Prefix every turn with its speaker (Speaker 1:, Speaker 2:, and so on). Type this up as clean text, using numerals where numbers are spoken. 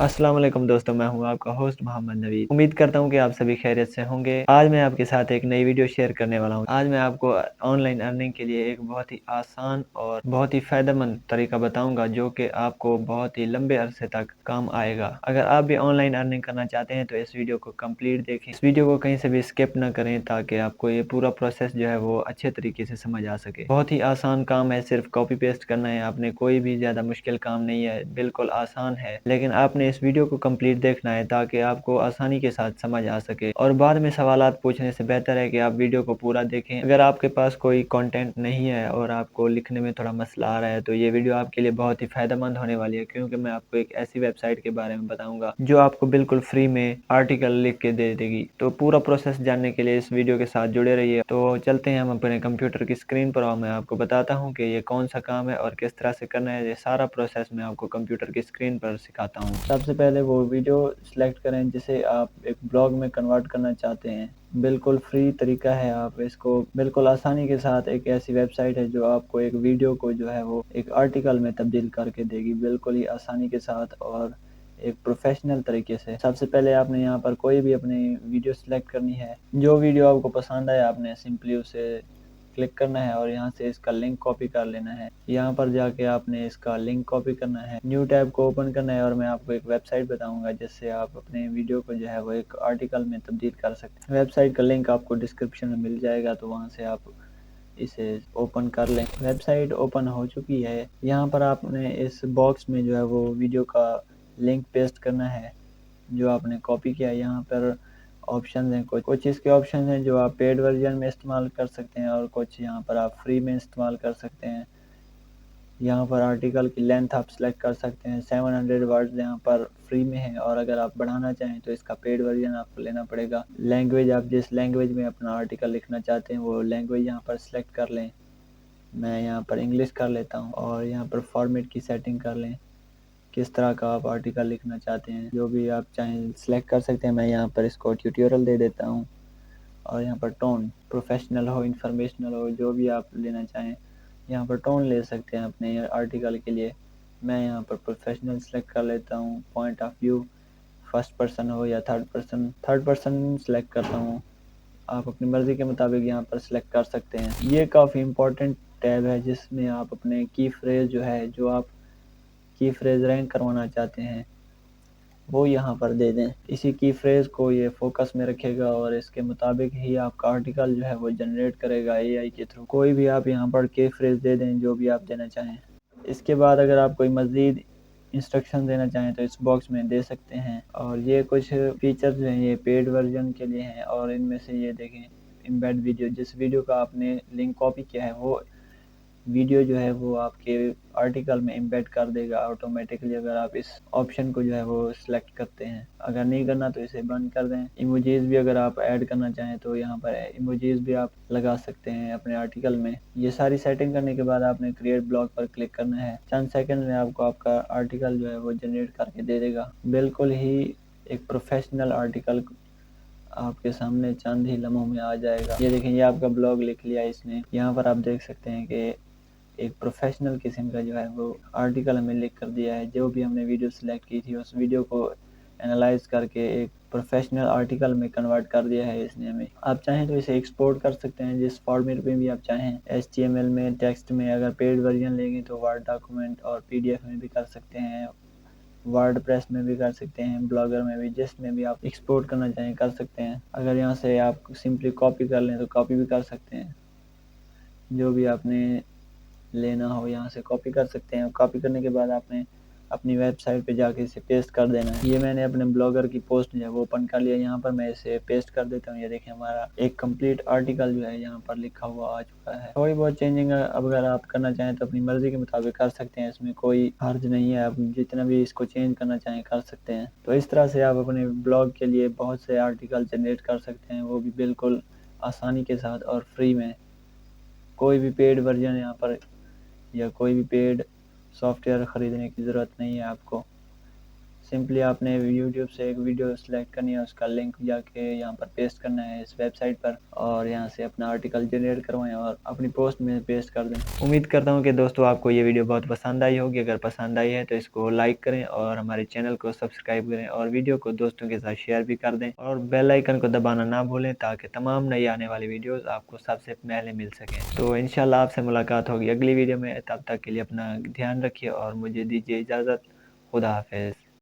Speaker 1: अस्सलाम वालेकुम दोस्तों, मैं हूँ आपका होस्ट मोहम्मद नवीद। उम्मीद करता हूँ कि आप सभी खैरियत से होंगे। आज मैं आपके साथ एक नई वीडियो शेयर करने वाला हूँ। आज मैं आपको ऑनलाइन अर्निंग के लिए एक बहुत ही आसान और बहुत ही फ़ायदेमंद तरीका बताऊंगा, जो कि आपको बहुत ही लंबे अरसे तक काम आएगा। अगर आप भी ऑनलाइन अर्निंग करना चाहते हैं तो इस वीडियो को कंप्लीट देखें। इस वीडियो को कहीं से भी स्किप ना करें, ताकि आपको ये पूरा प्रोसेस जो है वो अच्छे तरीके से समझ आ सके। बहुत ही आसान काम है, सिर्फ कॉपी पेस्ट करना है आपने, कोई भी ज़्यादा मुश्किल काम नहीं है, बिल्कुल आसान है। लेकिन आपने इस वीडियो को कंप्लीट देखना है ताकि आपको आसानी के साथ समझ आ सके, और बाद में सवालात पूछने से बेहतर है कि आप वीडियो को पूरा देखें। अगर आपके पास कोई कंटेंट नहीं है और आपको लिखने में थोड़ा मसला आ रहा है तो ये वीडियो आपके लिए बहुत ही फायदेमंद होने वाली है, क्योंकि मैं आपको एक ऐसी वेबसाइट के बारे में बताऊंगा जो आपको बिल्कुल फ्री में आर्टिकल लिख के दे देगी। तो पूरा प्रोसेस जानने के लिए इस वीडियो के साथ जुड़े रहिए। तो चलते हैं हम अपने कंप्यूटर की स्क्रीन पर और मैं आपको बताता हूँ कि ये कौन सा काम है और किस तरह से करना है। ये सारा प्रोसेस मैं आपको कंप्यूटर की स्क्रीन पर सिखाता हूँ। सबसे पहले वो वीडियो सिलेक्ट करें जिसे आप एक ब्लॉग में कन्वर्ट करना चाहते हैं। बिल्कुल फ्री तरीका है, आप इसको बिल्कुल आसानी के साथ, एक ऐसी वेबसाइट है जो आपको एक वीडियो को जो है वो एक आर्टिकल में तब्दील करके देगी, बिल्कुल ही आसानी के साथ और एक प्रोफेशनल तरीके से। सबसे पहले आपने यहाँ पर कोई भी अपनी वीडियो सिलेक्ट करनी है। जो वीडियो आपको पसंद आए आपने सिंपली उसे क्लिक करना है और यहाँ से इसका लिंक कॉपी कर लेना है। यहाँ पर जाके आपने इसका लिंक कॉपी करना है, न्यू टैब को ओपन करना है और मैं आपको एक वेबसाइट बताऊंगा जिससे आप अपने वीडियो को जो है वो एक आर्टिकल में तब्दील कर सकते हैं। वेबसाइट का लिंक आपको डिस्क्रिप्शन में मिल जाएगा, तो वहाँ से आप इसे ओपन कर लें। वेबसाइट ओपन हो चुकी है। यहाँ पर आपने इस बॉक्स में जो है वो वीडियो का लिंक पेस्ट करना है जो आपने कॉपी किया। यहाँ पर ऑप्शन हैं, कुछ इसके ऑप्शन हैं जो आप पेड वर्जन में इस्तेमाल कर सकते हैं और कुछ यहाँ पर आप फ्री में इस्तेमाल कर सकते हैं। यहाँ पर आर्टिकल की लेंथ आप सेलेक्ट कर सकते हैं। 700 वर्ड्स यहाँ पर फ्री में है, और अगर आप बढ़ाना चाहें तो इसका पेड वर्जन आपको लेना पड़ेगा। लैंग्वेज, आप जिस लैंग्वेज में अपना आर्टिकल लिखना चाहते हैं वो लैंग्वेज यहाँ पर सेलेक्ट कर लें। मैं यहाँ पर इंग्लिश कर लेता हूँ, और यहाँ पर फॉर्मेट की सेटिंग कर लें, किस तरह का आप आर्टिकल लिखना चाहते हैं, जो भी आप चाहें सेलेक्ट कर सकते हैं। मैं यहाँ पर इसको ट्यूटोरियल दे देता हूँ, और यहाँ पर टोन प्रोफेशनल हो, इंफॉर्मेशनल हो, जो भी आप लेना चाहें यहाँ पर टोन ले सकते हैं अपने आर्टिकल के लिए। मैं यहाँ पर प्रोफेशनल सेलेक्ट कर लेता हूँ। Point of view first person हो या थर्ड पर्सन सेलेक्ट करता हूँ। आप अपनी मर्ज़ी के मुताबिक यहाँ पर सेलेक्ट कर सकते हैं। ये काफ़ी इम्पोर्टेंट टैब है जिसमें आप अपने की फ्रेज़ जो है, जो आप की फ्रेज़ रैंक करवाना चाहते हैं वो यहाँ पर दे दें। इसी की फ्रेज़ को ये फोकस में रखेगा और इसके मुताबिक ही आपका आर्टिकल जो है वो जनरेट करेगा एआई के थ्रू। कोई भी आप यहाँ पर की फ्रेज़ दे दें जो भी आप देना चाहें। इसके बाद अगर आप कोई मज़ीद इंस्ट्रक्शन देना चाहें तो इस बॉक्स में दे सकते हैं। और ये कुछ फीचर्स जो हैं ये पेड वर्जन के लिए हैं, और इनमें से ये देखें एम्बेड वीडियो, जिस वीडियो का आपने लिंक कॉपी किया है वो वीडियो जो है वो आपके आर्टिकल में एम्बेड कर देगा ऑटोमेटिकली, अगर आप इस ऑप्शन को जो है वो सिलेक्ट करते हैं। अगर नहीं करना तो इसे बंद कर दें। इमोजीज भी अगर आप ऐड करना चाहें तो यहाँ पर इमोजीज भी आप लगा सकते हैं अपने आर्टिकल में। ये सारी सेटिंग करने के बाद आपने क्रिएट ब्लॉग पर क्लिक करना है। चंद सेकंड में आपको आपका आर्टिकल जो है वो जनरेट करके दे देगा। बिल्कुल ही एक प्रोफेशनल आर्टिकल आपके सामने चंद ही लम्हों में आ जाएगा। ये देखें, ये आपका ब्लॉग लिख लिया इसने। यहाँ पर आप देख सकते हैं कि एक प्रोफेशनल किस्म का जो है वो आर्टिकल हमें लिख कर दिया है। जो भी हमने वीडियो सिलेक्ट की थी उस वीडियो को एनालाइज करके एक प्रोफेशनल आर्टिकल में कन्वर्ट कर दिया है इसने हमें। आप चाहें तो इसे एक्सपोर्ट कर सकते हैं जिस फॉर्मेट में भी आप चाहें, HTML में, टेक्स्ट में। अगर पेड वर्जन लेंगे तो वर्ड डॉक्यूमेंट और PDF में भी कर सकते हैं, वर्डप्रेस में भी कर सकते हैं, ब्लॉगर में भी, जिसमें भी आप एक्सपोर्ट करना चाहें कर सकते हैं। अगर यहाँ से आप सिंपली कॉपी कर लें तो कॉपी भी कर सकते हैं। जो भी आपने लेना हो यहाँ से कॉपी कर सकते हैं। कॉपी करने के बाद आपने अपनी वेबसाइट पे जाके इसे पेस्ट कर देना है। ये मैंने अपने ब्लॉगर की पोस्ट जो है वो ओपन कर लिया। यहाँ पर मैं इसे पेस्ट कर देता हूँ। ये देखिए हमारा एक कंप्लीट आर्टिकल जो है यहाँ पर लिखा हुआ आ चुका है। थोड़ी बहुत चेंजिंग अगर आप करना चाहें तो अपनी मर्जी के मुताबिक कर सकते हैं, इसमें कोई हर्ज नहीं है। आप जितना भी इसको चेंज करना चाहें कर सकते हैं। तो इस तरह से आप अपने ब्लॉग के लिए बहुत से आर्टिकल जनरेट कर सकते हैं, वो भी बिल्कुल आसानी के साथ और फ्री में। कोई भी पेड वर्जन यहाँ पर या कोई भी पेड सॉफ्टवेयर ख़रीदने की ज़रूरत नहीं है आपको। سمپلی آپ نے یوٹیوب سے ایک ویڈیو سلیکٹ کرنی ہے، اس کا لنک جا کے یہاں پر پیسٹ کرنا ہے اس ویب سائٹ پر، اور یہاں سے اپنا آرٹیکل جنریٹ کروائیں اور اپنی پوسٹ میں پیسٹ کر دیں۔ امید کرتا ہوں کہ دوستو آپ کو یہ ویڈیو بہت پسند آئی ہوگی۔ اگر پسند آئی ہے تو اس کو لائک کریں اور ہمارے چینل کو سبسکرائب کریں، اور ویڈیو کو دوستوں کے ساتھ شیئر بھی کر دیں، اور بیل آئیکن کو دبانا نہ بھولیں تاکہ تمام نئی آنے والی ویڈیوز آپ کو سب سے پہلے مل سکیں۔ تو انشاءاللہ آپ سے ملاقات ہوگی اگلی ویڈیو میں، تب تک کے لیے اپنا دھیان رکھیے اور مجھے دیجیے اجازت۔ خدا حافظ۔